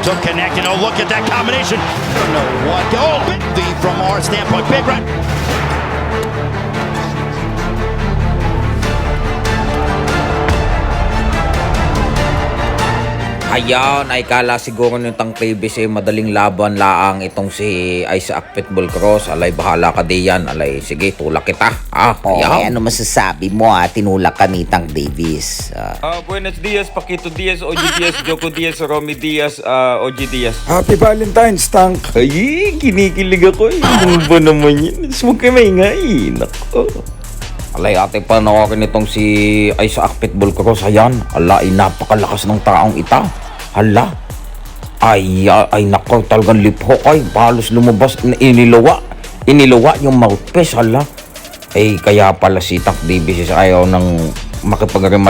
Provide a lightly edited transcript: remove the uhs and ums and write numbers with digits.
to connect, and oh, look at that combination. I don't know what. Oh, from our standpoint, big run. Ayan, ay kala siguro nitong previous madaling laban laang itong si Isaac Pitbull Cross. Alay, bahala ka diyan. Alay, sige, tulak kita. Okay, ano masasabi mo tinulak ka ni Tank Davis? Buenos dias, Paquito Diaz, OG Diaz, Joko Diaz, Romy Diaz, OG Diaz. Happy Valentine's, Tank. Ay, kinikilig ako eh. Ano ba naman yun? Huwag kayo maingay. Nako. Alay, ate panoorin itong si Isaac Pitbull Cross. Ayan, alay, napakalakas ng taong ita. Hala. Ay, nako, talagang liphok ay. Halos lumabas, iniluwa yung mouthpiece. Hala. Ay, kaya pala si Tank Davis ayaw ng makipag-rematch